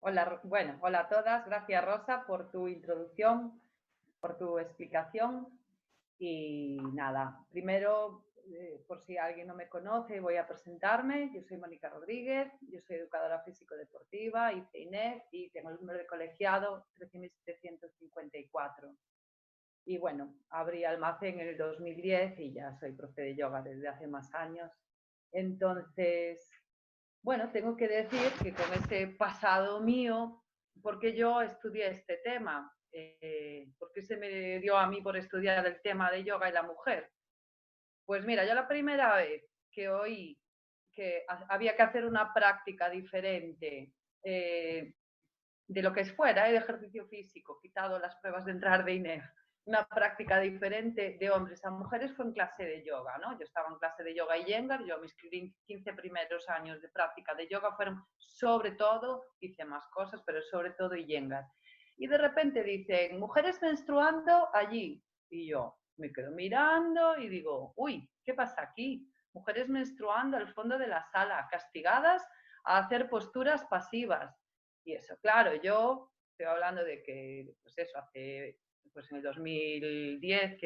Hola, bueno, hola a todas. Gracias, Rosa, por tu introducción, por tu explicación. Y nada, primero, por si alguien no me conoce, voy a presentarme. Yo soy Mónica Rodríguez, yo soy educadora físico-deportiva, hice INEF y tengo el número de colegiado 13.754. Y bueno, abrí Almacén en el 2010 y ya soy profe de yoga desde hace más años. Entonces, bueno, tengo que decir que con ese pasado mío, porque yo estudié este tema, porque se me dio a mí por estudiar el tema de yoga y la mujer. Pues mira, yo la primera vez que oí que había que hacer una práctica diferente de lo que fuera, de ejercicio físico, quitado las pruebas de entrar de INEF, una práctica diferente de hombres a mujeres fue en clase de yoga, ¿no? Yo estaba en clase de yoga y Iyengar, yo mis 15 primeros años de práctica de yoga fueron sobre todo, hice más cosas, pero sobre todo Iyengar. Y de repente dicen, mujeres menstruando allí. Y yo me quedo mirando y digo, uy, ¿qué pasa aquí? Mujeres menstruando al fondo de la sala, castigadas a hacer posturas pasivas. Y eso, claro, yo estoy hablando de que, pues eso, hace, pues en el 2010,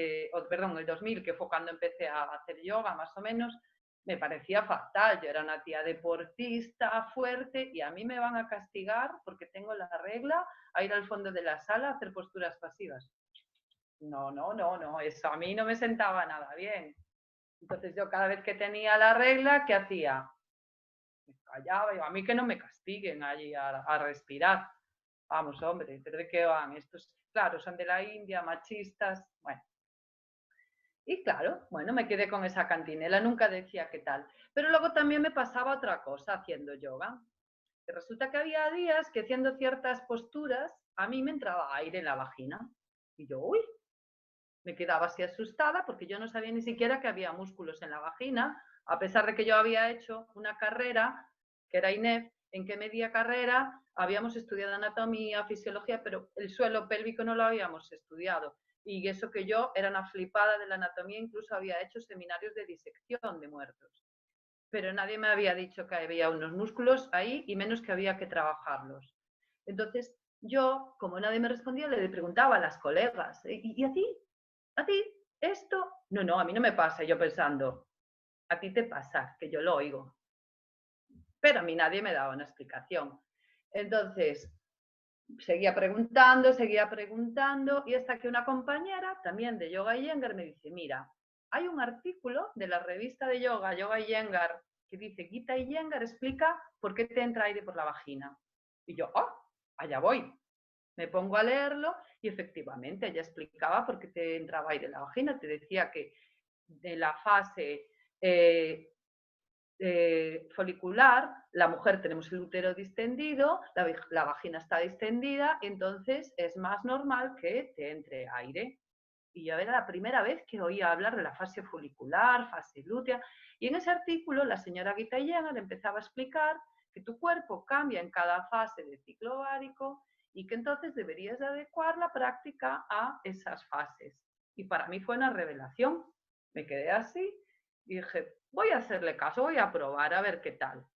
perdón, en el 2000, que fue cuando empecé a hacer yoga, más o menos, me parecía fatal. Yo era una tía deportista, fuerte, y a mí me van a castigar porque tengo la regla a ir al fondo de la sala a hacer posturas pasivas. No, no, no, no, eso a mí no me sentaba nada bien. Entonces yo cada vez que tenía la regla, ¿qué hacía? Me callaba, y a mí que no me castiguen allí a respirar. Vamos, hombre, ¿pero de qué van? Estos, claro, son de la India, machistas, bueno. Y claro, bueno, me quedé con esa cantinela, nunca decía qué tal. Pero luego también me pasaba otra cosa haciendo yoga. Que resulta que había días que haciendo ciertas posturas a mí me entraba aire en la vagina. Y yo, uy, me quedaba así asustada porque yo no sabía ni siquiera que había músculos en la vagina, a pesar de que yo había hecho una carrera, que era INEF, en que media carrera habíamos estudiado anatomía, fisiología, pero el suelo pélvico no lo habíamos estudiado. Y eso que yo era una flipada de la anatomía, incluso había hecho seminarios de disección de muertos. Pero nadie me había dicho que había unos músculos ahí y menos que había que trabajarlos. Entonces, yo, como nadie me respondía, le preguntaba a las colegas, ¿y a ti? ¿A ti esto? No, no, a mí no me pasa. Yo pensando, a ti te pasa, que yo lo oigo. Pero a mí nadie me daba una explicación. Entonces, seguía preguntando, y hasta que una compañera, también de Yoga Iyengar, me dice, mira, hay un artículo de la revista de yoga, Yoga Iyengar, que dice, Gita Iyengar explica por qué te entra aire por la vagina. Y yo, oh, allá voy. Me pongo a leerlo y efectivamente ella explicaba por qué te entraba aire en la vagina. Te decía que de la fase folicular, la mujer tenemos el útero distendido, la vagina está distendida, entonces es más normal que te entre aire. Y yo era la primera vez que oía hablar de la fase folicular, fase lútea, y en ese artículo la señora Guitayena le empezaba a explicar que tu cuerpo cambia en cada fase del ciclo ovárico y que entonces deberías adecuar la práctica a esas fases. Y para mí fue una revelación. Me quedé así y dije, voy a hacerle caso, voy a probar a ver qué tal.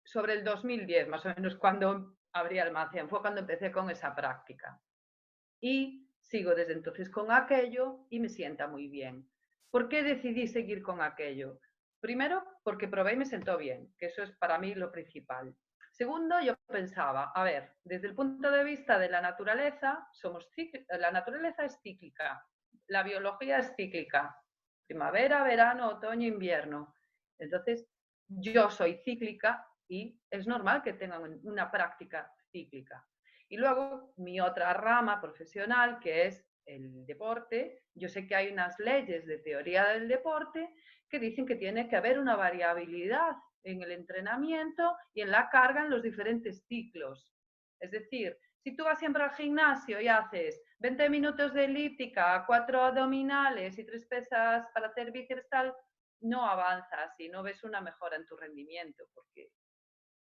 Sobre el 2010, más o menos, cuando abrí Almacén, fue cuando empecé con esa práctica. Y sigo desde entonces con aquello y me sienta muy bien. ¿Por qué decidí seguir con aquello? Primero, porque probé y me sentó bien, que eso es para mí lo principal. Segundo, yo pensaba, a ver, desde el punto de vista de la naturaleza, la naturaleza es cíclica, la biología es cíclica, primavera, verano, otoño, invierno. Entonces, yo soy cíclica y es normal que tengan una práctica cíclica. Y luego mi otra rama profesional, que es el deporte, yo sé que hay unas leyes de teoría del deporte que dicen que tiene que haber una variabilidad en el entrenamiento y en la carga en los diferentes ciclos. Es decir, si tú vas siempre al gimnasio y haces 20 minutos de elíptica, 4 abdominales y 3 pesas para hacer bíceps tal, no avanzas y no ves una mejora en tu rendimiento, porque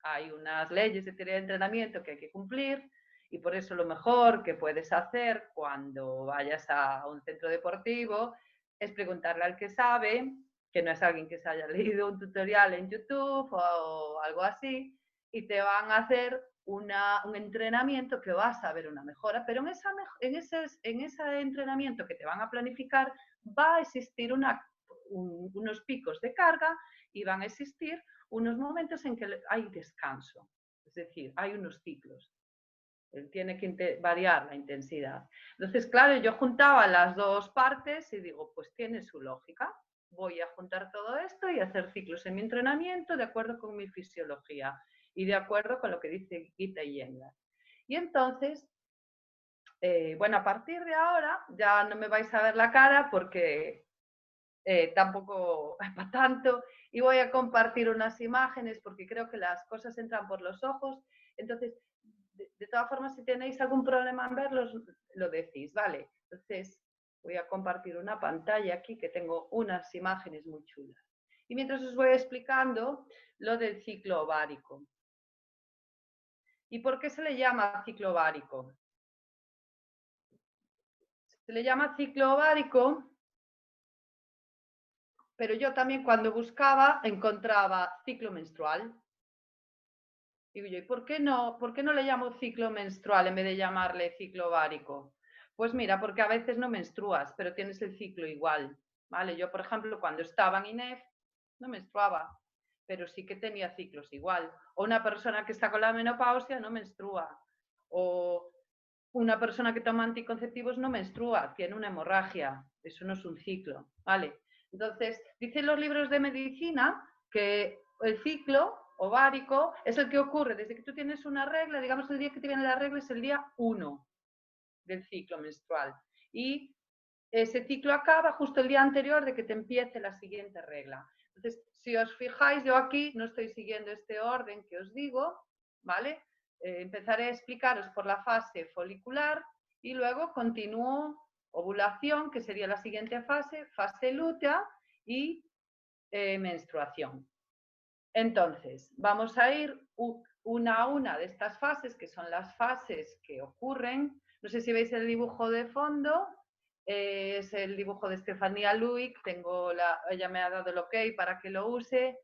hay unas leyes de teoría de entrenamiento que hay que cumplir y por eso lo mejor que puedes hacer cuando vayas a un centro deportivo es preguntarle al que sabe, que no es alguien que se haya leído un tutorial en YouTube o algo así, y te van a hacer un entrenamiento que vas a ver una mejora, pero en ese entrenamiento que te van a planificar va a existir unos picos de carga y van a existir unos momentos en que hay descanso, es decir, hay unos ciclos. Tiene que variar la intensidad. Entonces, claro, yo juntaba las dos partes y digo, pues tiene su lógica. Voy a juntar todo esto y hacer ciclos en mi entrenamiento de acuerdo con mi fisiología y de acuerdo con lo que dice Gita y Iyengar. Y entonces, bueno, a partir de ahora ya no me vais a ver la cara porque tampoco es para tanto, y voy a compartir unas imágenes porque creo que las cosas entran por los ojos. Entonces, de todas formas, si tenéis algún problema en verlos, lo decís, ¿vale? Entonces, voy a compartir una pantalla aquí que tengo unas imágenes muy chulas. Y mientras os voy explicando lo del ciclo ovárico. ¿Y por qué se le llama ciclo ovárico? Se le llama ciclo ovárico, pero yo también cuando buscaba encontraba ciclo menstrual. Digo yo, ¿y por qué no le llamo ciclo menstrual en vez de llamarle ciclo ovárico? Pues mira, porque a veces no menstruas, pero tienes el ciclo igual, ¿vale? Yo, por ejemplo, cuando estaba en INEF, no menstruaba, pero sí que tenía ciclos igual. O una persona que está con la menopausia no menstrua. O una persona que toma anticonceptivos no menstrua, tiene una hemorragia. Eso no es un ciclo, ¿vale? Entonces, dicen los libros de medicina que el ciclo ovárico es el que ocurre desde que tú tienes una regla, digamos el día que te viene la regla es el día 1 del ciclo menstrual. Y ese ciclo acaba justo el día anterior de que te empiece la siguiente regla. Entonces, si os fijáis, yo aquí no estoy siguiendo este orden que os digo, ¿vale? Empezaré a explicaros por la fase folicular y luego continúo ovulación, que sería la siguiente fase, fase lútea y menstruación. Entonces, vamos a ir una a una de estas fases, que son las fases que ocurren. No sé si veis el dibujo de fondo, es el dibujo de Estefanía Luick, ella me ha dado el ok para que lo use,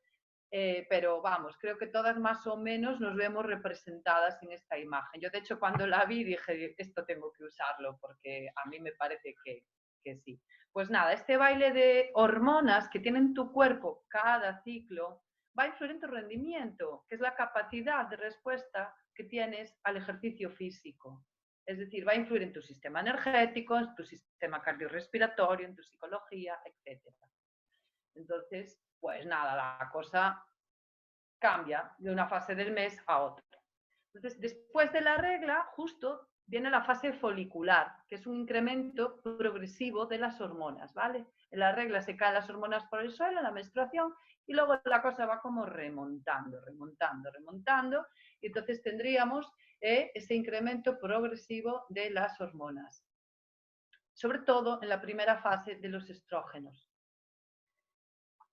pero vamos, creo que todas más o menos nos vemos representadas en esta imagen. Yo de hecho cuando la vi dije, esto tengo que usarlo porque a mí me parece que sí. Pues nada, este baile de hormonas que tiene en tu cuerpo cada ciclo va a influir en tu rendimiento, que es la capacidad de respuesta que tienes al ejercicio físico. Es decir, va a influir en tu sistema energético, en tu sistema cardiorrespiratorio, en tu psicología, etc. Entonces, pues nada, la cosa cambia de una fase del mes a otra. Entonces, después de la regla, justo viene la fase folicular, que es un incremento progresivo de las hormonas, ¿vale? En la regla se caen las hormonas por el suelo, en la menstruación, y luego la cosa va como remontando, y entonces tendríamos ese incremento progresivo de las hormonas, sobre todo en la primera fase de los estrógenos,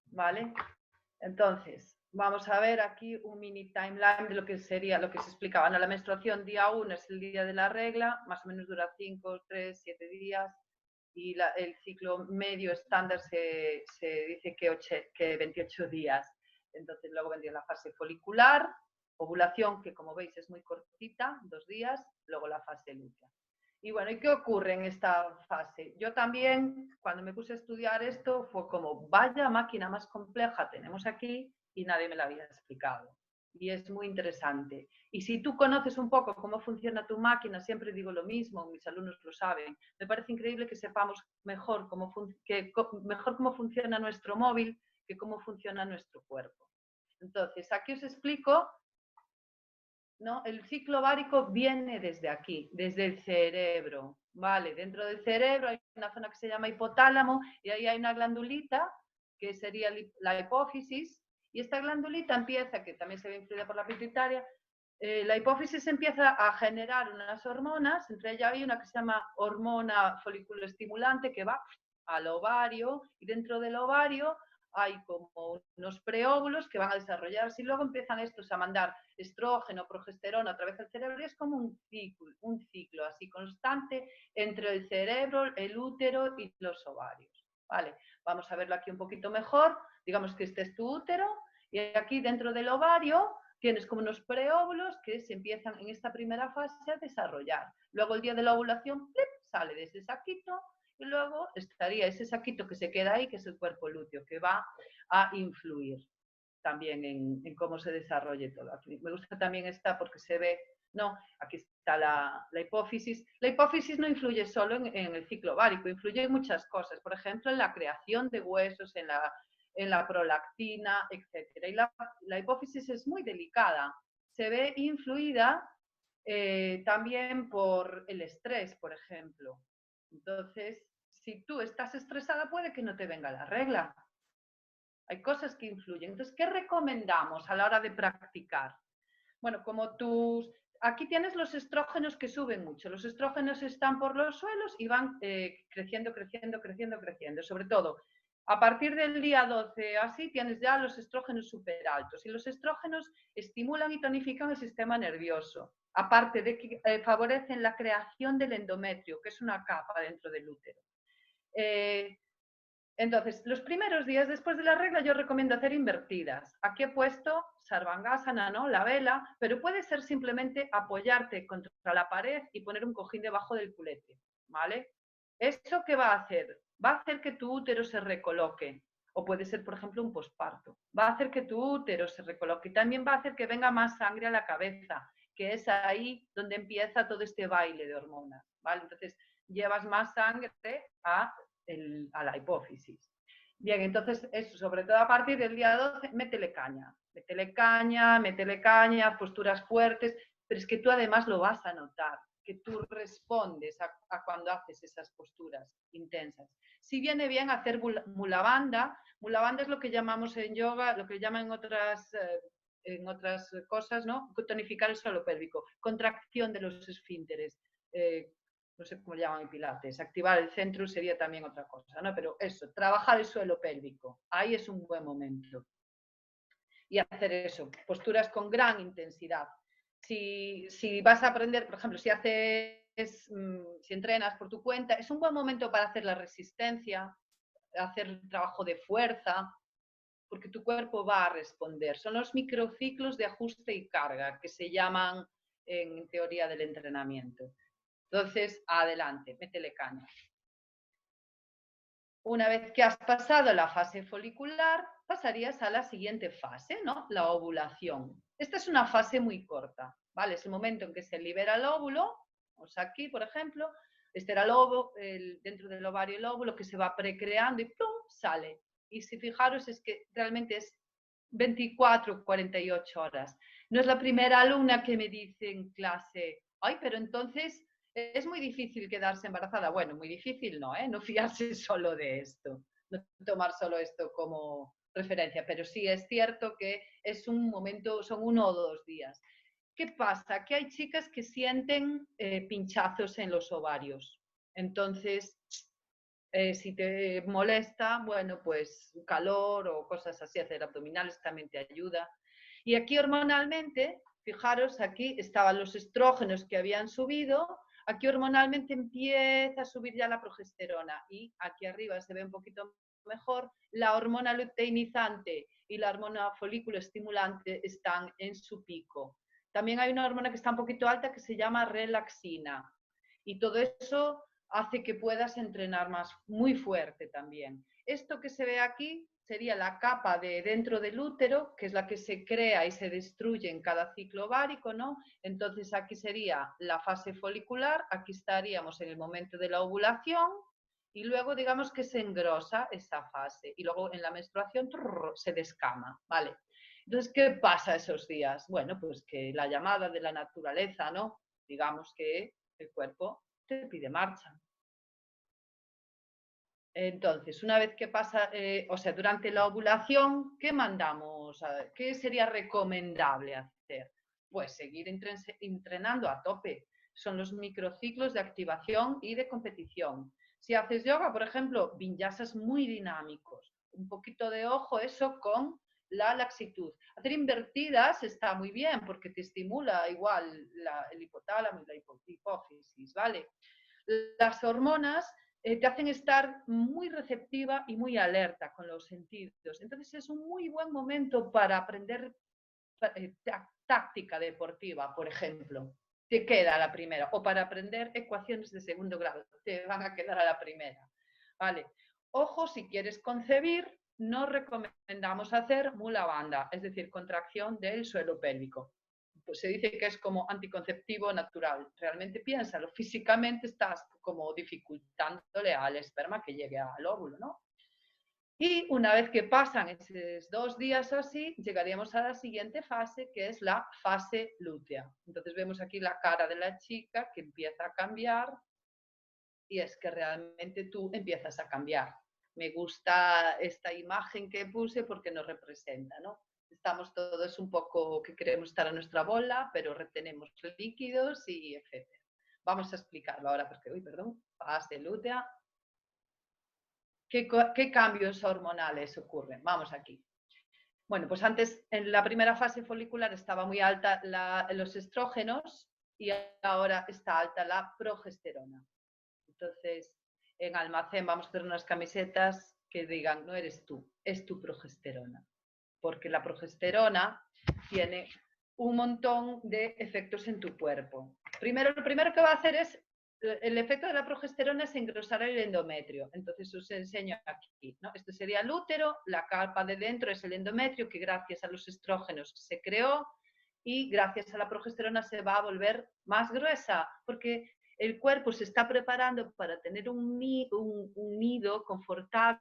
¿vale? Entonces, vamos a ver aquí un mini timeline de lo que sería, lo que se explicaba. La menstruación día 1 es el día de la regla, más o menos dura 5, 3, 7 días, y el ciclo medio estándar se dice que 28 días. Entonces luego vendría la fase folicular, ovulación, que como veis es muy cortita, 2 días, luego la fase lútea. Y bueno, ¿y qué ocurre en esta fase? Yo también, cuando me puse a estudiar esto, fue como, vaya máquina más compleja tenemos aquí y nadie me la había explicado. Y es muy interesante. Y si tú conoces un poco cómo funciona tu máquina, siempre digo lo mismo, mis alumnos lo saben, me parece increíble que sepamos mejor cómo funciona nuestro móvil que cómo funciona nuestro cuerpo. Entonces, aquí os explico, ¿no? El ciclo ovárico viene desde aquí, desde el cerebro, ¿vale? Dentro del cerebro hay una zona que se llama hipotálamo y ahí hay una glandulita que sería la hipófisis, y esta glandulita empieza, que también se ve influida por la pituitaria, la hipófisis empieza a generar unas hormonas, entre ellas hay una que se llama hormona foliculoestimulante que va al ovario, y dentro del ovario hay como unos preóvulos que van a desarrollarse y luego empiezan estos a mandar estrógeno, progesterona a través del cerebro, y es como un ciclo así constante entre el cerebro, el útero y los ovarios. Vale, vamos a verlo aquí un poquito mejor. Digamos que este es tu útero y aquí dentro del ovario tienes como unos preóvulos que se empiezan en esta primera fase a desarrollar. Luego el día de la ovulación, ¡plip!, sale de ese saquito y luego estaría ese saquito que se queda ahí, que es el cuerpo lúteo, que va a influir también en cómo se desarrolle todo. Aquí me gusta también esta porque se ve, no, aquí está la hipófisis. La hipófisis no influye solo en el ciclo ovárico, influye en muchas cosas, por ejemplo, en la creación de huesos, en la prolactina, etc. Y la hipófisis es muy delicada, se ve influida también por el estrés, por ejemplo. Entonces, si tú estás estresada, puede que no te venga la regla. Hay cosas que influyen. Entonces, ¿qué recomendamos a la hora de practicar? Bueno, como aquí tienes los estrógenos que suben mucho. Los estrógenos están por los suelos y van creciendo, creciendo, creciendo, creciendo. Sobre todo, a partir del día 12 así, tienes ya los estrógenos súper altos. Y los estrógenos estimulan y tonifican el sistema nervioso. Aparte de que favorecen la creación del endometrio, que es una capa dentro del útero. Entonces, los primeros días después de la regla yo recomiendo hacer invertidas. Aquí he puesto Sarvangasana, ¿no?, la vela, pero puede ser simplemente apoyarte contra la pared y poner un cojín debajo del culete, ¿vale? ¿Eso qué va a hacer? Va a hacer que tu útero se recoloque, o puede ser, por ejemplo, un posparto. Va a hacer que tu útero se recoloque y también va a hacer que venga más sangre a la cabeza, que es ahí donde empieza todo este baile de hormonas, ¿vale? Entonces, llevas más sangre a la hipófisis. Bien, entonces eso, sobre todo a partir del día 12, métele caña, posturas fuertes, pero es que tú además lo vas a notar, que tú respondes a cuando haces esas posturas intensas. Si viene bien hacer mula bandha es lo que llamamos en yoga, lo que llaman en otras cosas, ¿no?, tonificar el suelo pélvico, contracción de los esfínteres, no sé cómo llaman en pilates, activar el centro sería también otra cosa, ¿no? Pero eso, trabajar el suelo pélvico, ahí es un buen momento. Y hacer eso, posturas con gran intensidad. Si vas a aprender, por ejemplo, si entrenas por tu cuenta, es un buen momento para hacer la resistencia, hacer trabajo de fuerza, porque tu cuerpo va a responder. Son los microciclos de ajuste y carga que se llaman en teoría del entrenamiento. Entonces, adelante, métele caña. Una vez que has pasado la fase folicular, pasarías a la siguiente fase, ¿no?, la ovulación. Esta es una fase muy corta, ¿vale? Es el momento en que se libera el óvulo, o sea, aquí, por ejemplo, este era el óvulo, dentro del ovario el óvulo que se va precreando y ¡plum!, sale. Y si fijaros, es que realmente es 24, 48 horas. No es la primera alumna que me dice en clase, ay, pero entonces es muy difícil quedarse embarazada. Bueno, muy difícil no, ¿eh? No fiarse solo de esto, no tomar solo esto como referencia, pero sí es cierto que es un momento, son 1 o 2 días. ¿Qué pasa? Que hay chicas que sienten pinchazos en los ovarios. Entonces, si te molesta, bueno, pues calor o cosas así, hacer abdominales también te ayuda. Y aquí hormonalmente, fijaros, aquí estaban los estrógenos que habían subido, aquí hormonalmente empieza a subir ya la progesterona y aquí arriba se ve un poquito mejor, la hormona luteinizante y la hormona folículo estimulante están en su pico. También hay una hormona que está un poquito alta que se llama relaxina y todo eso hace que puedas entrenar muy fuerte también. Esto que se ve aquí sería la capa de dentro del útero, que es la que se crea y se destruye en cada ciclo ovárico, ¿no? Entonces aquí sería la fase folicular, aquí estaríamos en el momento de la ovulación y luego digamos que se engrosa esa fase y luego en la menstruación se descama, ¿vale? Entonces, ¿qué pasa esos días? Bueno, pues que la llamada de la naturaleza, ¿no? Digamos que el cuerpo te pide marcha. Entonces, una vez que pasa, o sea, durante la ovulación, ¿qué mandamos? ¿Qué sería recomendable hacer? Pues seguir entrenando a tope. Son los microciclos de activación y de competición. Si haces yoga, por ejemplo, vinyasas muy dinámicos. Un poquito de ojo eso con la laxitud. Hacer invertidas está muy bien porque te estimula igual el hipotálamo y la hipófisis, ¿vale? Las hormonas te hacen estar muy receptiva y muy alerta con los sentidos. Entonces es un muy buen momento para aprender táctica deportiva, por ejemplo, te queda a la primera. O para aprender ecuaciones de segundo grado, te van a quedar a la primera. ¿Vale? Ojo, si quieres concebir, no recomendamos hacer mula banda, es decir, contracción del suelo pélvico. Pues se dice que es como anticonceptivo natural. Realmente piénsalo, físicamente estás como dificultándole al esperma que llegue al óvulo, ¿no? Y una vez que pasan esos 2 días así, llegaríamos a la siguiente fase, que es la fase lútea. Entonces vemos aquí la cara de la chica que empieza a cambiar y es que realmente tú empiezas a cambiar. Me gusta esta imagen que puse porque nos representa, ¿no? Estamos todos un poco que queremos estar a nuestra bola, pero retenemos líquidos y etcétera. Vamos a explicarlo ahora porque, perdón, fase lútea. ¿Qué cambios hormonales ocurren? Vamos aquí. Bueno, pues antes en la primera fase folicular estaba muy alta los estrógenos y ahora está alta la progesterona. Entonces, en Almacén vamos a hacer unas camisetas que digan, no eres tú, es tu progesterona. Porque la progesterona tiene un montón de efectos en tu cuerpo. Lo primero que va a hacer es, el efecto de la progesterona es engrosar el endometrio. Entonces os enseño aquí, ¿no? Este sería el útero, la capa de dentro es el endometrio que gracias a los estrógenos se creó y gracias a la progesterona se va a volver más gruesa porque el cuerpo se está preparando para tener un nido confortable,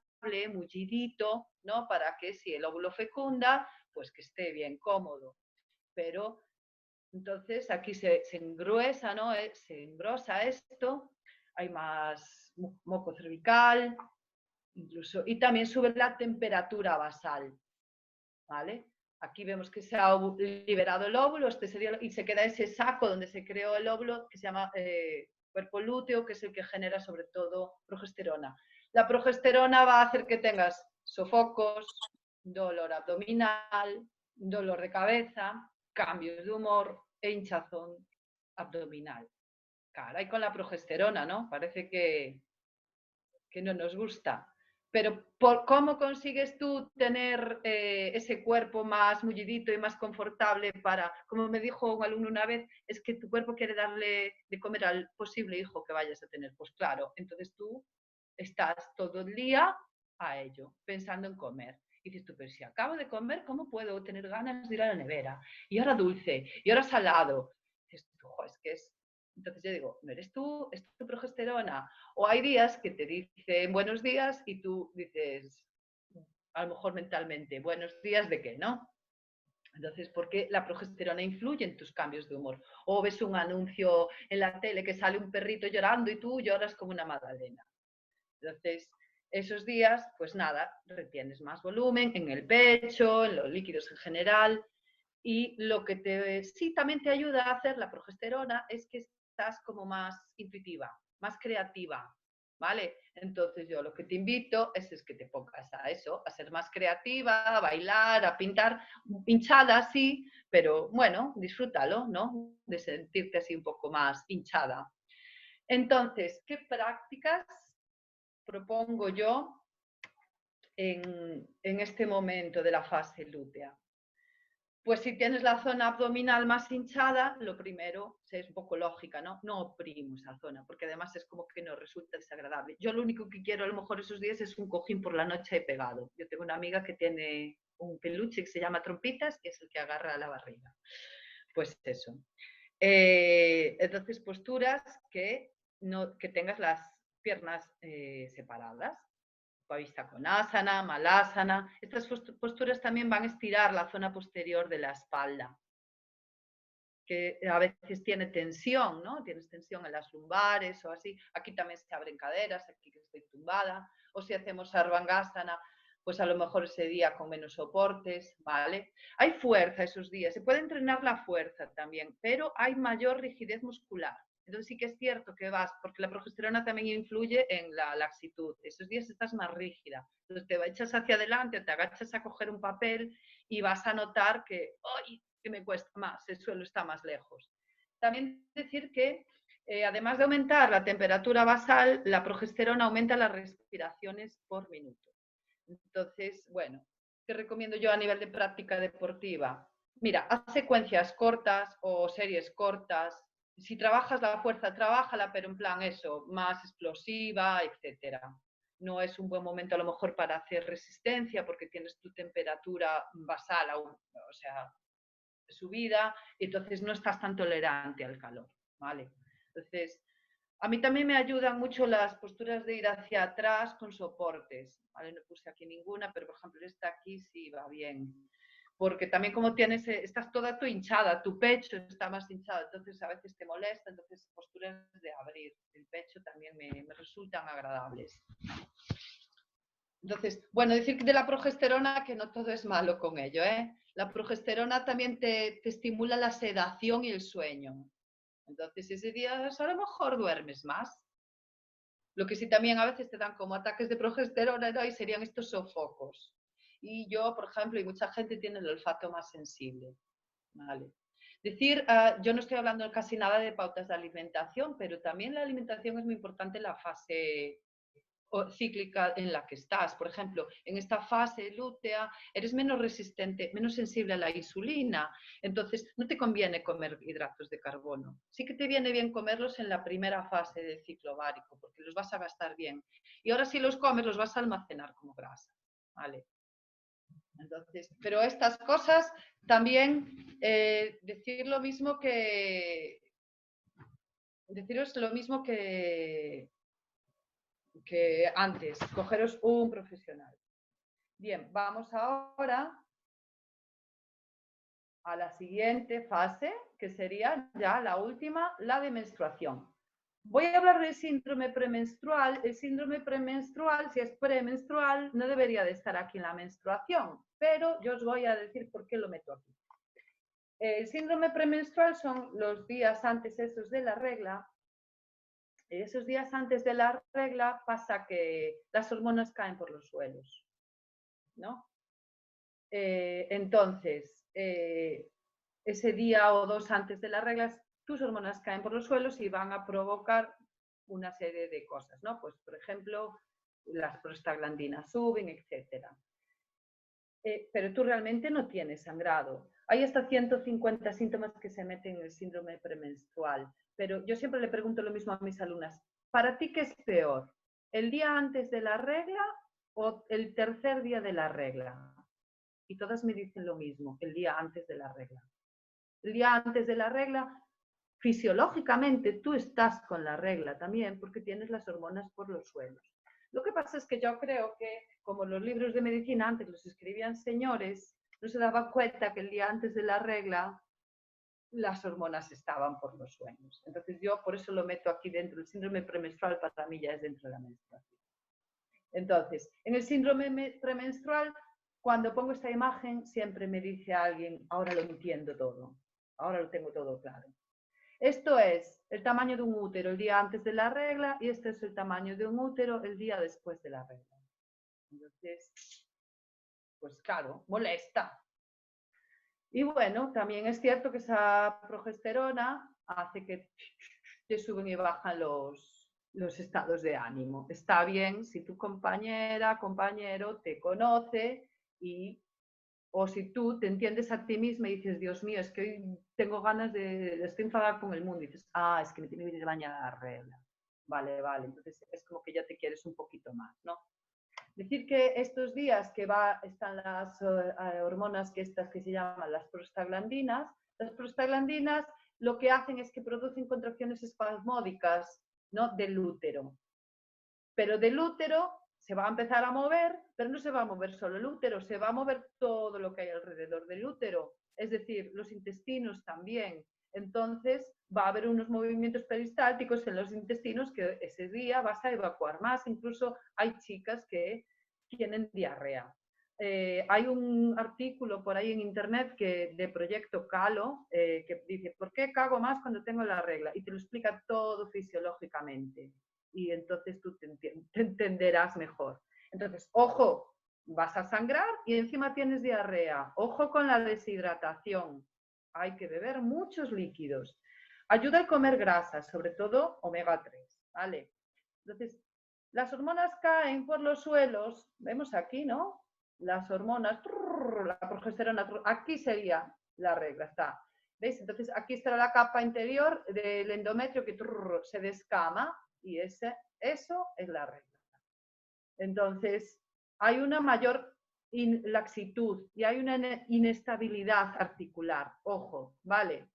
mullidito, ¿no? Para que si el óvulo fecunda, pues que esté bien cómodo. Pero entonces aquí se engruesa, ¿no? Se engrosa esto, hay más moco cervical, incluso, y también sube la temperatura basal, ¿vale? Aquí vemos que se ha liberado el óvulo, y se queda ese saco donde se creó el óvulo, que se llama cuerpo lúteo, que es el que genera sobre todo progesterona. La progesterona va a hacer que tengas sofocos, dolor abdominal, dolor de cabeza, cambios de humor e hinchazón abdominal. Caray, con la progesterona, ¿no? Parece que no nos gusta. Pero ¿cómo consigues tú tener ese cuerpo más mullidito y más confortable para, como me dijo un alumno una vez, es que tu cuerpo quiere darle de comer al posible hijo que vayas a tener? Pues claro, entonces tú estás todo el día a ello, pensando en comer. Y dices tú, pero si acabo de comer, ¿cómo puedo tener ganas de ir a la nevera? Y ahora dulce, y ahora salado. Dices tú, es que es... Entonces yo digo, no eres tú, es tu progesterona. O hay días que te dicen buenos días y tú dices, a lo mejor mentalmente, buenos días de qué, ¿no? Entonces, porque la progesterona influye en tus cambios de humor. O ves un anuncio en la tele que sale un perrito llorando y tú lloras como una magdalena. Entonces, esos días, pues nada, retienes más volumen en el pecho, en los líquidos en general. Y lo que sí también te ayuda a hacer la progesterona es que estás como más intuitiva, más creativa, ¿vale? Entonces yo lo que te invito es que te pongas a eso, a ser más creativa, a bailar, a pintar, hinchada sí, pero bueno, disfrútalo, ¿no? De sentirte así un poco más hinchada. Entonces, ¿qué prácticas propongo yo en este momento de la fase lútea? Pues si tienes la zona abdominal más hinchada, lo primero, es un poco lógica, ¿no? No oprimo esa zona, porque además es como que nos resulta desagradable. Yo lo único que quiero a lo mejor esos días es un cojín por la noche pegado. Yo tengo una amiga que tiene un peluche que se llama Trompitas, que es el que agarra la barriga. Pues eso. Entonces, posturas que tengas las piernas separadas. Pavistakonasana, Malasana. Estas posturas también van a estirar la zona posterior de la espalda, que a veces tiene tensión, ¿no? Tienes tensión en las lumbares o así. Aquí también se abren caderas, aquí que estoy tumbada. O si hacemos Sarvangasana, pues a lo mejor ese día con menos soportes, ¿vale? Hay fuerza esos días, se puede entrenar la fuerza también, pero hay mayor rigidez muscular. Entonces sí que es cierto que vas, porque la progesterona también influye en la laxitud. Esos días estás más rígida. Entonces te echas hacia adelante o te agachas a coger un papel y vas a notar que, ¡ay!, que me cuesta más, el suelo está más lejos. También decir que además de aumentar la temperatura basal, la progesterona aumenta las respiraciones por minuto. Entonces, bueno, ¿qué recomiendo yo a nivel de práctica deportiva? Mira, haz secuencias cortas o series cortas. Si trabajas la fuerza, trabájala, pero en plan eso, más explosiva, etcétera. No es un buen momento a lo mejor para hacer resistencia porque tienes tu temperatura basal, o sea, subida, y entonces no estás tan tolerante al calor, ¿vale? Entonces, a mí también me ayudan mucho las posturas de ir hacia atrás con soportes, ¿vale? No puse aquí ninguna, pero por ejemplo esta aquí sí va bien. Porque también como tienes, estás toda tú hinchada, tu pecho está más hinchado, entonces a veces te molesta, entonces posturas de abrir el pecho también me resultan agradables. Entonces, bueno, decir de la progesterona que no todo es malo con ello, ¿eh? La progesterona también te estimula la sedación y el sueño. Entonces, ese día a lo mejor duermes más. Lo que sí también a veces te dan como ataques de progesterona, ¿no? Y serían estos sofocos. Y yo, por ejemplo, y mucha gente tiene el olfato más sensible. ¿Vale? Decir, yo no estoy hablando casi nada de pautas de alimentación, pero también la alimentación es muy importante en la fase cíclica en la que estás. Por ejemplo, en esta fase lútea eres menos resistente, menos sensible a la insulina, entonces no te conviene comer hidratos de carbono. Sí que te viene bien comerlos en la primera fase del ciclo ovárico, porque los vas a gastar bien. Y ahora si los comes, los vas a almacenar como grasa. ¿Vale? Entonces, pero estas cosas también decir lo mismo que deciros lo mismo que antes, cogeros un profesional. Bien, vamos ahora a la siguiente fase, que sería ya la última, la de menstruación. Voy a hablar del síndrome premenstrual. El síndrome premenstrual, si es premenstrual, no debería de estar aquí en la menstruación, pero yo os voy a decir por qué lo meto aquí. El síndrome premenstrual son los días antes esos de la regla. Esos días antes de la regla pasa que las hormonas caen por los suelos, ¿no? Entonces, ese día o dos antes de las reglas, tus hormonas caen por los suelos y van a provocar una serie de cosas, ¿no? Pues, por ejemplo, las prostaglandinas suben, etcétera. Pero tú realmente no tienes sangrado. Hay hasta 150 síntomas que se meten en el síndrome premenstrual, pero yo siempre le pregunto lo mismo a mis alumnas. ¿Para ti qué es peor? ¿El día antes de la regla o el tercer día de la regla? Y todas me dicen lo mismo, el día antes de la regla. El día antes de la regla, fisiológicamente tú estás con la regla también porque tienes las hormonas por los suelos. Lo que pasa es que yo creo que, como los libros de medicina antes los escribían señores, no se daba cuenta que el día antes de la regla las hormonas estaban por los sueños. Entonces yo por eso lo meto aquí dentro. El síndrome premenstrual para mí ya es dentro de la menstruación. Entonces, en el síndrome premenstrual, cuando pongo esta imagen, siempre me dice alguien, ahora lo entiendo todo, ahora lo tengo todo claro. Esto es el tamaño de un útero el día antes de la regla y este es el tamaño de un útero el día después de la regla. Entonces, pues claro, molesta. Y bueno, también es cierto que esa progesterona hace que te suben y bajan los estados de ánimo. Está bien si tu compañera, compañero te conoce y o si tú te entiendes a ti misma y dices, Dios mío, es que hoy tengo ganas estoy enfadada con el mundo, y dices, es que me tiene que bañar la regla. Vale, vale, entonces es como que ya te quieres un poquito más, ¿no? Decir que estos días que están las hormonas que estas que se llaman las prostaglandinas lo que hacen es que producen contracciones espasmódicas, ¿no? Del útero. Pero del útero se va a empezar a mover, pero no se va a mover solo el útero, se va a mover todo lo que hay alrededor del útero, es decir, los intestinos también. Entonces va a haber unos movimientos peristálticos en los intestinos que ese día vas a evacuar más. Incluso hay chicas que tienen diarrea. Hay un artículo por ahí en internet de Proyecto Calo que dice, ¿por qué cago más cuando tengo la regla? Y te lo explica todo fisiológicamente y entonces tú te entenderás mejor. Entonces, ojo, vas a sangrar y encima tienes diarrea. Ojo con la deshidratación. Hay que beber muchos líquidos. Ayuda a comer grasas, sobre todo omega 3, ¿vale? Entonces, las hormonas caen por los suelos, vemos aquí, ¿no? Las hormonas, la progesterona, aquí sería la regla, está. ¿Veis? Entonces aquí está la capa interior del endometrio que se descama y eso es la regla. Entonces hay una mayor laxitud y hay una inestabilidad articular. Ojo, ¿vale?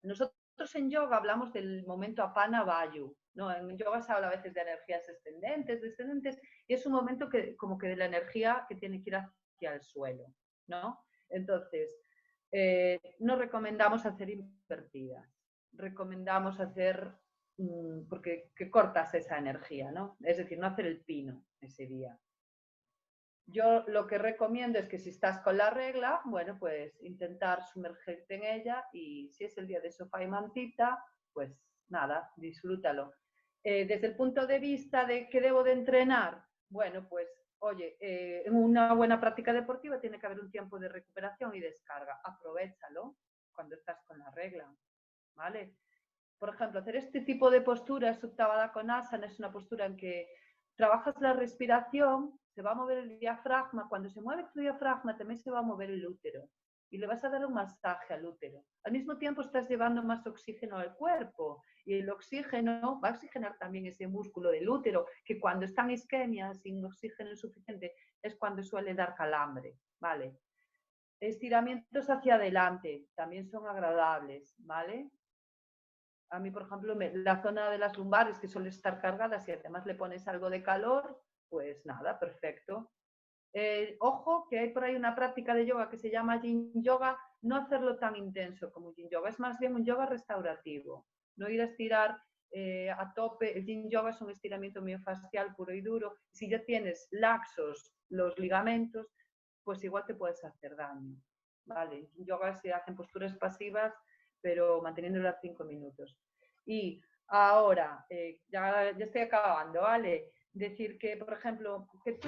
Nosotros en yoga hablamos del momento apana vayu, ¿no? En yoga se habla a veces de energías ascendentes, descendentes, y es un momento que como que de la energía que tiene que ir hacia el suelo, ¿no? Entonces, no recomendamos hacer invertidas, recomendamos hacer, porque que cortas esa energía, ¿no? Es decir, no hacer el pino ese día. Yo lo que recomiendo es que si estás con la regla, bueno, pues intentar sumergirte en ella y si es el día de sofá y mantita, pues nada, disfrútalo. Desde el punto de vista de qué debo de entrenar, bueno, pues oye, en una buena práctica deportiva tiene que haber un tiempo de recuperación y descarga. Aprovéchalo cuando estás con la regla, ¿vale? Por ejemplo, hacer este tipo de posturas, Uttanasana Konasana, es una postura en que trabajas la respiración, se va a mover el diafragma, cuando se mueve tu diafragma también se va a mover el útero y le vas a dar un masaje al útero. Al mismo tiempo estás llevando más oxígeno al cuerpo y el oxígeno va a oxigenar también ese músculo del útero, que cuando está en isquemia, sin oxígeno suficiente, es cuando suele dar calambre, ¿vale? Estiramientos hacia adelante también son agradables, ¿vale? A mí, por ejemplo, la zona de las lumbares, que suele estar cargada, si además le pones algo de calor, pues nada, perfecto. Ojo, que hay por ahí una práctica de yoga que se llama Yin Yoga, no hacerlo tan intenso como Yin Yoga, es más bien un yoga restaurativo, no ir a estirar a tope. El Yin Yoga es un estiramiento miofascial puro y duro. Si ya tienes laxos los ligamentos, pues igual te puedes hacer daño. Vale, en Yin Yoga se hacen posturas pasivas, pero manteniéndolas 5 minutos. Y ahora, ya estoy acabando, ¿vale? Decir que, por ejemplo, que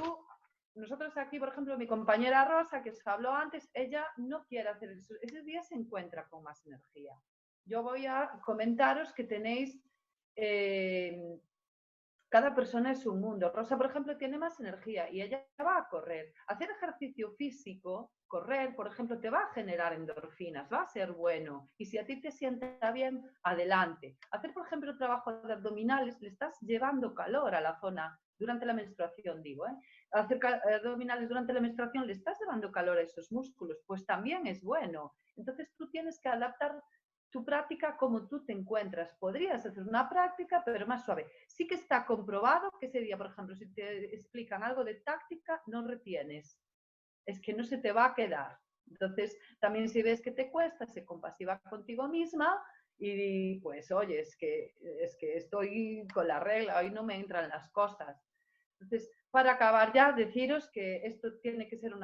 nosotros aquí, por ejemplo, mi compañera Rosa, que os habló antes, ella no quiere hacer eso. Ese día se encuentra con más energía. Yo voy a comentaros que tenéis, cada persona es un mundo. Rosa, por ejemplo, tiene más energía y ella va a correr. Hacer ejercicio físico, correr, por ejemplo, te va a generar endorfinas, va a ser bueno. Y si a ti te sienta bien, adelante. Hacer, por ejemplo, trabajo de abdominales, le estás llevando calor a la zona durante la menstruación, digo, ¿eh? Hacer abdominales durante la menstruación, le estás llevando calor a esos músculos, pues también es bueno. Entonces tú tienes que adaptar tu práctica como tú te encuentras. Podrías hacer una práctica, pero más suave. Sí que está comprobado que ese día, por ejemplo, si te explican algo de táctica, no retienes. Es que no se te va a quedar. Entonces, también si ves que te cuesta, sé compasiva contigo misma y pues, oye, es que estoy con la regla, hoy no me entran las cosas. Entonces, para acabar ya, deciros que esto tiene que ser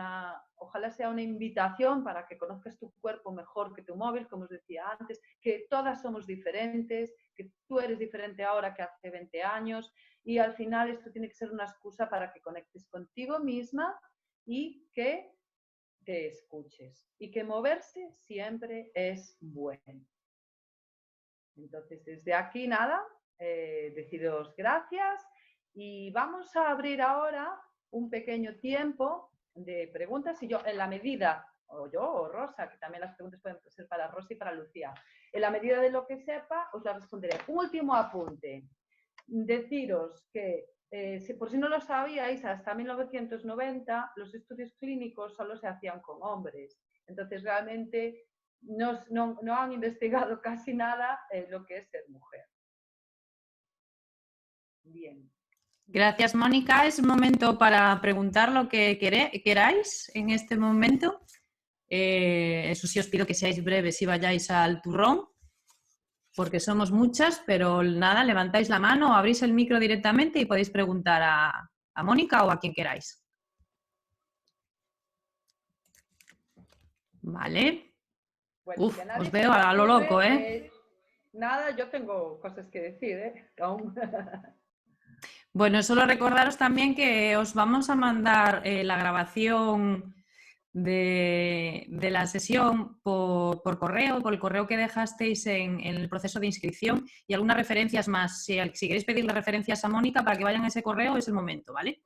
ojalá sea una invitación para que conozcas tu cuerpo mejor que tu móvil, como os decía antes, que todas somos diferentes, que tú eres diferente ahora que hace 20 años y al final esto tiene que ser una excusa para que conectes contigo misma y que te escuches y que moverse siempre es bueno. Entonces, desde aquí nada, deciros gracias. Y vamos a abrir ahora un pequeño tiempo de preguntas y yo, en la medida, o Rosa, que también las preguntas pueden ser para Rosa y para Lucía, en la medida de lo que sepa, os las responderé. Un último apunte. Deciros que, por si no lo sabíais, hasta 1990 los estudios clínicos solo se hacían con hombres. Entonces, realmente no han investigado casi nada en lo que es ser mujer. Bien. Gracias, Mónica. Es momento para preguntar lo que queráis en este momento. Eso sí, os pido que seáis breves y vayáis al turrón, porque somos muchas, pero nada, levantáis la mano, abrís el micro directamente y podéis preguntar a Mónica o a quien queráis. Vale. Bueno, os veo a lo loco, ¿eh? Nada, yo tengo cosas que decir, ¿eh? Aún. Bueno, solo recordaros también que os vamos a mandar la grabación de la sesión por correo, por el correo que dejasteis en el proceso de inscripción y algunas referencias más. Si queréis pedirle referencias a Mónica para que vayan a ese correo, es el momento, ¿vale?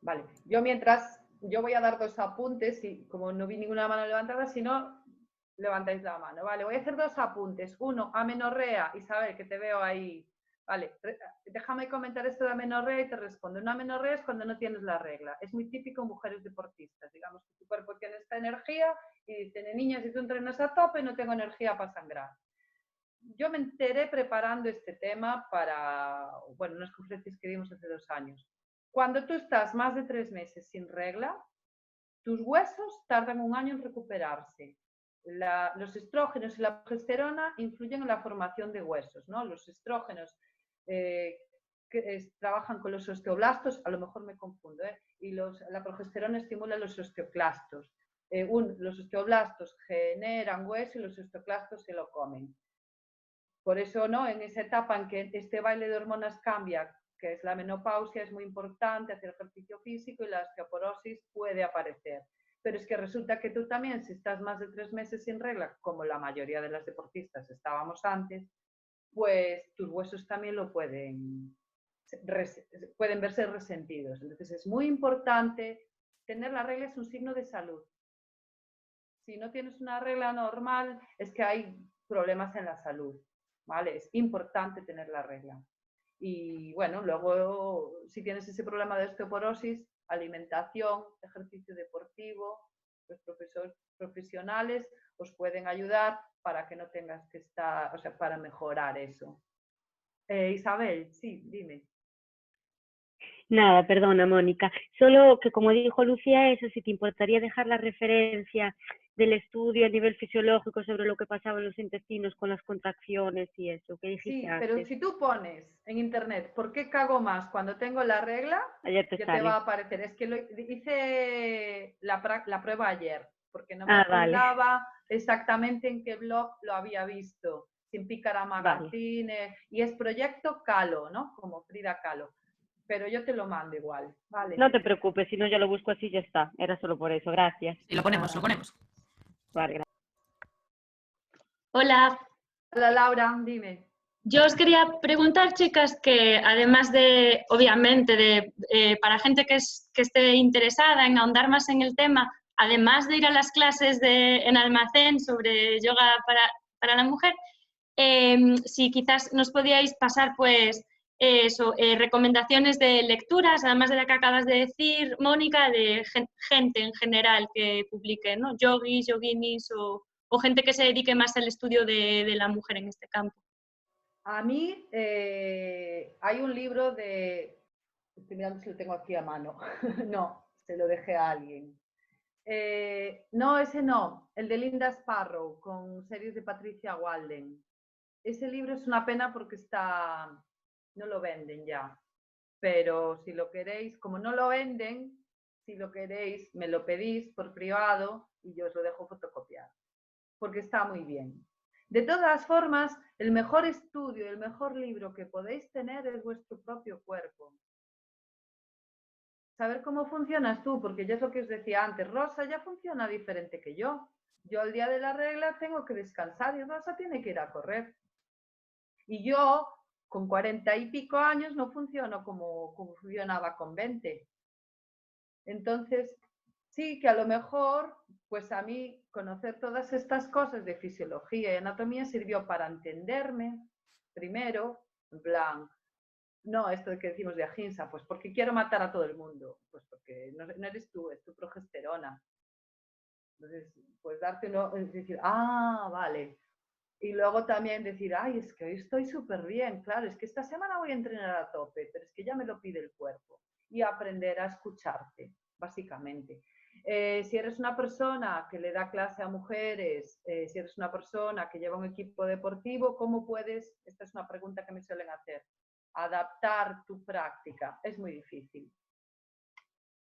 Vale, yo mientras yo voy a dar 2 apuntes y como no vi ninguna mano levantada, si no, levantáis la mano. Vale, voy a hacer 2 apuntes. Uno, amenorrea. Isabel, que te veo ahí. Vale, déjame comentar esto de amenorrea y te respondo. Una amenorrea es cuando no tienes la regla. Es muy típico en mujeres deportistas. Digamos que tu cuerpo tiene esta energía y dicen, niña, si tú entrenas a tope, no tengo energía para sangrar. Yo me enteré preparando este tema para, bueno, unas conferencias que dimos hace 2 años. Cuando tú estás más de 3 meses sin regla, tus huesos tardan 1 año en recuperarse. Los estrógenos y la progesterona influyen en la formación de huesos, ¿no? Los estrógenos trabajan con los osteoblastos, a lo mejor me confundo, y la progesterona estimula los osteoclastos. Los osteoblastos generan hueso y los osteoclastos se lo comen. Por eso, ¿no? En esa etapa en que este baile de hormonas cambia, que es la menopausia, es muy importante hacer ejercicio físico y la osteoporosis puede aparecer. Pero es que resulta que tú también, si estás más de 3 meses sin regla, como la mayoría de las deportistas estábamos antes, pues tus huesos también lo pueden verse resentidos. Entonces es muy importante, tener la regla es un signo de salud. Si no tienes una regla normal, es que hay problemas en la salud, ¿vale? Es importante tener la regla. Y bueno, luego, si tienes ese problema de osteoporosis, alimentación, ejercicio deportivo, los profesores profesionales os pueden ayudar para que no tengas que estar, o sea, para mejorar eso. Isabel, sí, dime. Nada, perdona, Mónica. Solo que, como dijo Lucía, eso, si te importaría dejar la referencia del estudio a nivel fisiológico sobre lo que pasaba en los intestinos con las contracciones y eso que dijiste Sí, pero antes. si tú pones en internet ¿por qué cago más cuando tengo la regla? Ayer te Ya sale. te va a aparecer. Es que hice la prueba ayer, porque no me Vale. acordaba exactamente en qué blog lo había visto. Sin Pícara Magazine, vale. Y es Proyecto Calo, ¿no? Como Frida Kahlo. Pero yo te lo mando igual, ¿vale? No te preocupes, si no ya lo busco así, ya está. Era solo por eso, gracias. Sí, lo ponemos, lo ponemos. Vale, gracias. Hola. Hola, Laura, dime. Yo os quería preguntar, chicas, que además de, obviamente, para gente que esté interesada en ahondar más en el tema, además de ir a las clases en Almacén sobre yoga para la mujer, si quizás nos podíais pasar, pues, recomendaciones de lecturas, además de la que acabas de decir, Mónica, de gente en general que publique, ¿no? Yogis, yoginis o gente que se dedique más al estudio de la mujer en este campo. A mí hay un libro de... Estoy mirando si lo tengo aquí a mano. No, se lo dejé a alguien. No, ese no. El de Linda Sparrow, con series de Patricia Walden. Ese libro es una pena porque no lo venden ya. Pero si lo queréis, como no lo venden, si lo queréis, me lo pedís por privado y yo os lo dejo fotocopiar. Porque está muy bien. De todas formas, el mejor estudio, el mejor libro que podéis tener es vuestro propio cuerpo. Saber cómo funcionas tú, porque yo es lo que os decía antes, Rosa ya funciona diferente que yo. Yo al día de la regla tengo que descansar y Rosa tiene que ir a correr. Y yo, con 40 y pico años, no funciono como funcionaba con 20. Entonces, sí que a lo mejor, pues a mí conocer todas estas cosas de fisiología y anatomía sirvió para entenderme primero, en plan, no esto de que decimos de Ahimsa, pues porque quiero matar a todo el mundo, pues porque no eres tú, es tu progesterona. Entonces, pues darte uno, es decir, vale. Y luego también decir, ay, es que hoy estoy súper bien, claro, es que esta semana voy a entrenar a tope, pero es que ya me lo pide el cuerpo. Y aprender a escucharte, básicamente. Si eres una persona que le da clase a mujeres, si eres una persona que lleva un equipo deportivo, ¿cómo puedes? Esta es una pregunta que me suelen hacer. Adaptar tu práctica es muy difícil.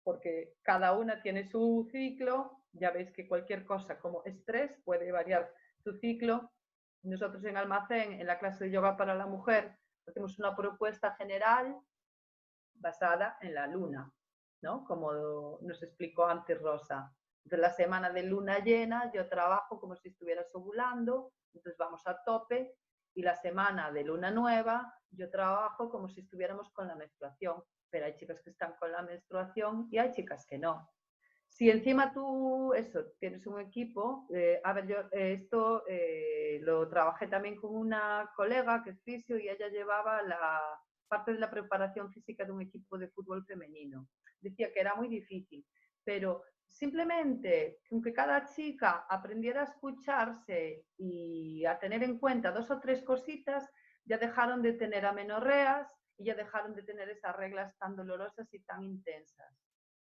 Porque cada una tiene su ciclo, ya veis que cualquier cosa como estrés puede variar tu ciclo. Nosotros en Almacén, en la clase de yoga para la mujer, hacemos una propuesta general basada en la luna, ¿no? Como nos explicó antes Rosa. Entonces, la semana de luna llena yo trabajo como si estuvieras ovulando, entonces vamos a tope, y la semana de luna nueva yo trabajo como si estuviéramos con la menstruación, pero hay chicas que están con la menstruación y hay chicas que no. Si encima tú, eso, tienes un equipo, a ver, yo esto lo trabajé también con una colega que es fisio y ella llevaba la parte de la preparación física de un equipo de fútbol femenino. Decía que era muy difícil, pero simplemente con que cada chica aprendiera a escucharse y a tener en cuenta 2 o 3 cositas, ya dejaron de tener amenorreas y ya dejaron de tener esas reglas tan dolorosas y tan intensas.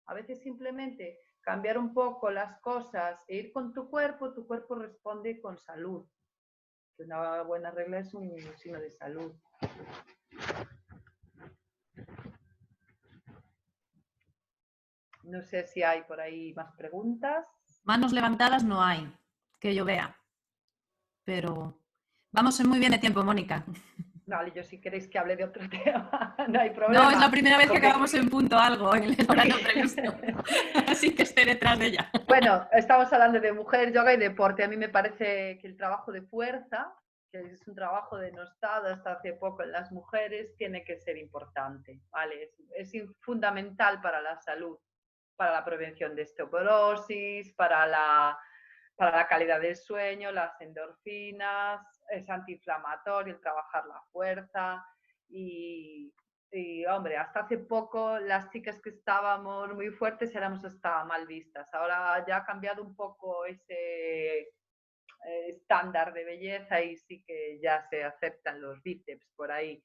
A veces simplemente cambiar un poco las cosas e ir con tu cuerpo responde con salud. Una buena regla es un signo de salud. No sé si hay por ahí más preguntas. Manos levantadas no hay, que yo vea. Pero vamos muy bien de tiempo, Mónica. Vale, yo si queréis que hable de otro tema, no hay problema. No, es la primera vez que acabamos en punto algo en el horario previsto. Así que esté detrás de ella. Bueno, estamos hablando de mujer, yoga y deporte. A mí me parece que el trabajo de fuerza, que es un trabajo denostado hasta hace poco en las mujeres, tiene que ser importante, ¿vale? Es fundamental para la salud, para la prevención de osteoporosis, para la calidad del sueño, las endorfinas, es antiinflamatorio, el trabajar la fuerza y hombre, hasta hace poco las chicas que estábamos muy fuertes éramos hasta mal vistas. Ahora ya ha cambiado un poco ese estándar de belleza y sí que ya se aceptan los bíceps por ahí.